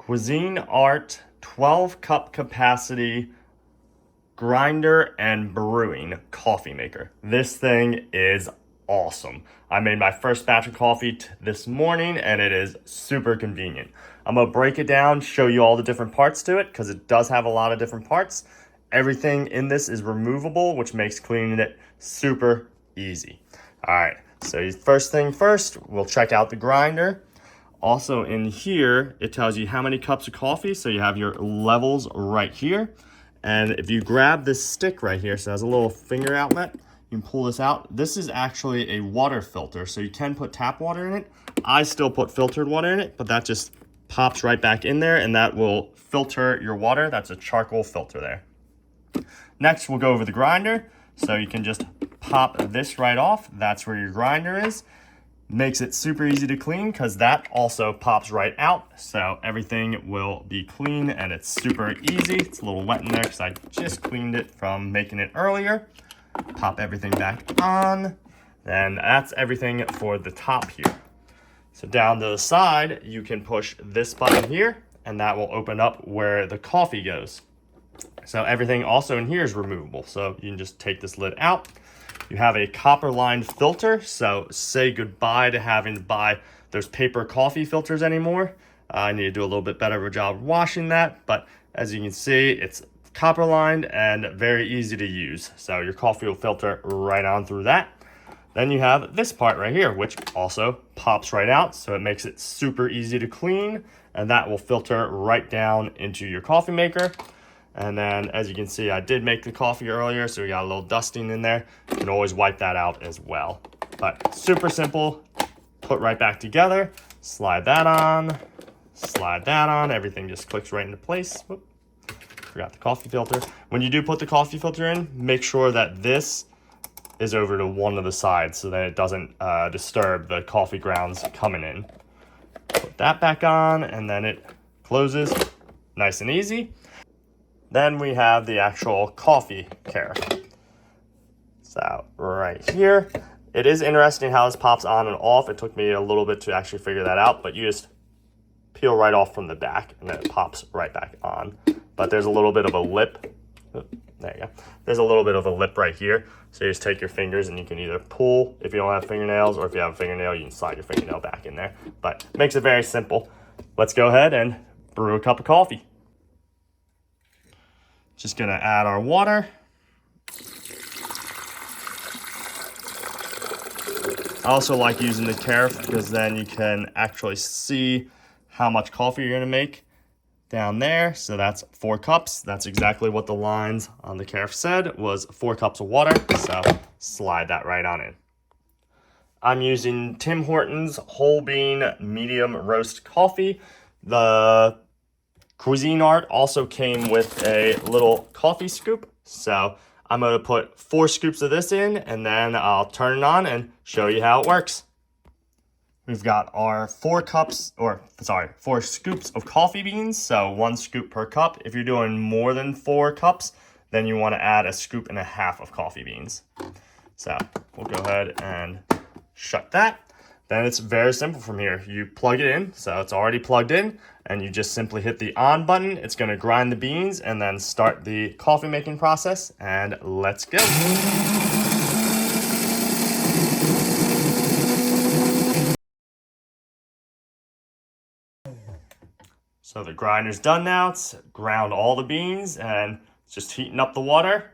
Cuisinart 12 cup capacity grinder and brewing coffee maker. This thing is awesome. I made my first batch of coffee this morning and it is super convenient. I'm gonna break it down, show you all the different parts to it because it does have a lot of different parts. Everything in this is removable, which makes cleaning it super easy. All right, so first thing first, we'll check out the grinder. Also in here, it tells you how many cups of coffee. So you have your levels right here. And if you grab this stick right here, so it has a little finger outlet, you can pull this out. This is actually a water filter. So you can put tap water in it. I still put filtered water in it, but that just pops right back in there and that will filter your water. That's a charcoal filter there. Next, we'll go over the grinder. So you can just pop this right off. That's where your grinder is. Makes it super easy to clean because that also pops right out. So everything will be clean and it's super easy. It's a little wet in there because I just cleaned it from making it earlier. Pop everything back on. Then that's everything for the top here. So down to the side, you can push this button here and that will open up where the coffee goes. So everything also in here is removable. So you can just take this lid out. You have a copper lined filter, so say goodbye to having to buy those paper coffee filters anymore. I need to do a little bit better of a job washing that, but as you can see, it's copper lined and very easy to use. So your coffee will filter right on through that. Then you have this part right here, which also pops right out, so it makes it super easy to clean, and that will filter right down into your coffee maker. And then, as you can see, I did make the coffee earlier, so we got a little dusting in there. You can always wipe that out as well. But super simple, put right back together, slide that on, everything just clicks right into place. Whoop. Forgot the coffee filter. When you do put the coffee filter in, make sure that this is over to one of the sides so that it doesn't disturb the coffee grounds coming in. Put that back on, and then it closes nice and easy. Then we have the actual coffee carafe. So right here, it is interesting how this pops on and off. It took me a little bit to actually figure that out, but you just peel right off from the back and then it pops right back on. But there's a little bit of a lip. There you go. There's a little bit of a lip right here. So you just take your fingers and you can either pull if you don't have fingernails, or if you have a fingernail, you can slide your fingernail back in there. But it makes it very simple. Let's go ahead and brew a cup of coffee. Just gonna add our water. I also like using the carafe because then you can actually see how much coffee you're gonna make down there. So that's 4 cups. That's exactly what the lines on the carafe said, was 4 cups of water. So slide that right on in. I'm using Tim Hortons whole bean medium roast coffee. The Cuisinart also came with a little coffee scoop, so I'm going to put 4 scoops of this in and then I'll turn it on and show you how it works. We've got our 4 scoops of coffee beans, so 1 scoop per cup. If you're doing more than 4 cups, then you want to add 1.5 scoops of coffee beans. So we'll go ahead and shut that. Then it's very simple from here. You plug it in, so it's already plugged in, and you just simply hit the on button. It's gonna grind the beans and then start the coffee making process, and let's go. So the grinder's done now. It's ground all the beans and it's just heating up the water.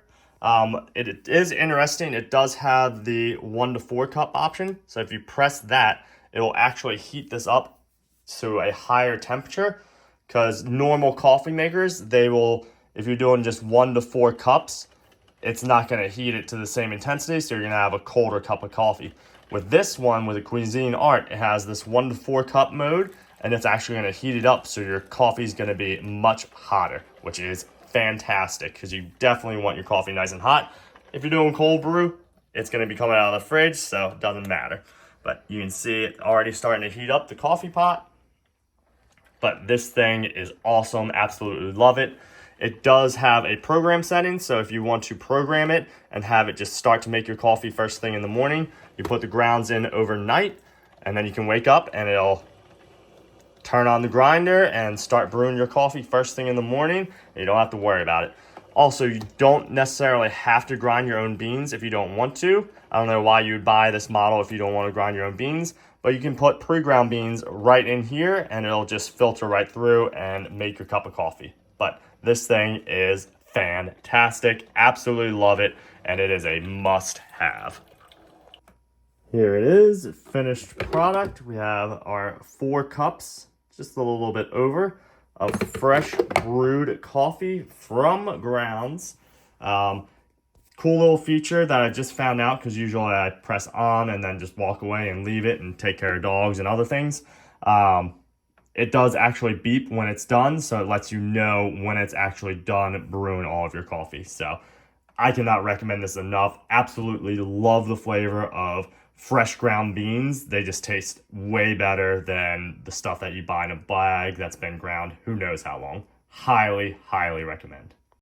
It is interesting. It does have the 1 to 4 cup option. So if you press that, it will actually heat this up to a higher temperature, because normal coffee makers, they will, if you're doing just 1 to 4 cups, it's not going to heat it to the same intensity. So you're going to have a colder cup of coffee. With this one, with the Cuisinart, it has this 1 to 4 cup mode, and it's actually going to heat it up. So your coffee is going to be much hotter, which is fantastic because you definitely want your coffee nice and hot. If you're doing cold brew, it's going to be coming out of the fridge, so it doesn't matter. But you can see it already starting to heat up the coffee pot. But this thing is awesome. Absolutely love it. It does have a program setting, so if you want to program it and have it just start to make your coffee first thing in the morning, you put the grounds in overnight, and then you can wake up and it'll turn on the grinder and start brewing your coffee first thing in the morning. You don't have to worry about it. Also, you don't necessarily have to grind your own beans if you don't want to. I don't know why you'd buy this model if you don't want to grind your own beans, but you can put pre-ground beans right in here and it'll just filter right through and make your cup of coffee. But this thing is fantastic. Absolutely love it, and it is a must-have. Here it is, finished product. We have our 4 cups, just a little bit over, of fresh brewed coffee from Grounds. Cool little feature that I just found out, because usually I press on and then just walk away and leave it and take care of dogs and other things. It does actually beep when it's done, so it lets you know when it's actually done brewing all of your coffee. So I cannot recommend this enough. Absolutely love the flavor of fresh ground beans. They just taste way better than the stuff that you buy in a bag that's been ground who knows how long. Highly, highly recommend.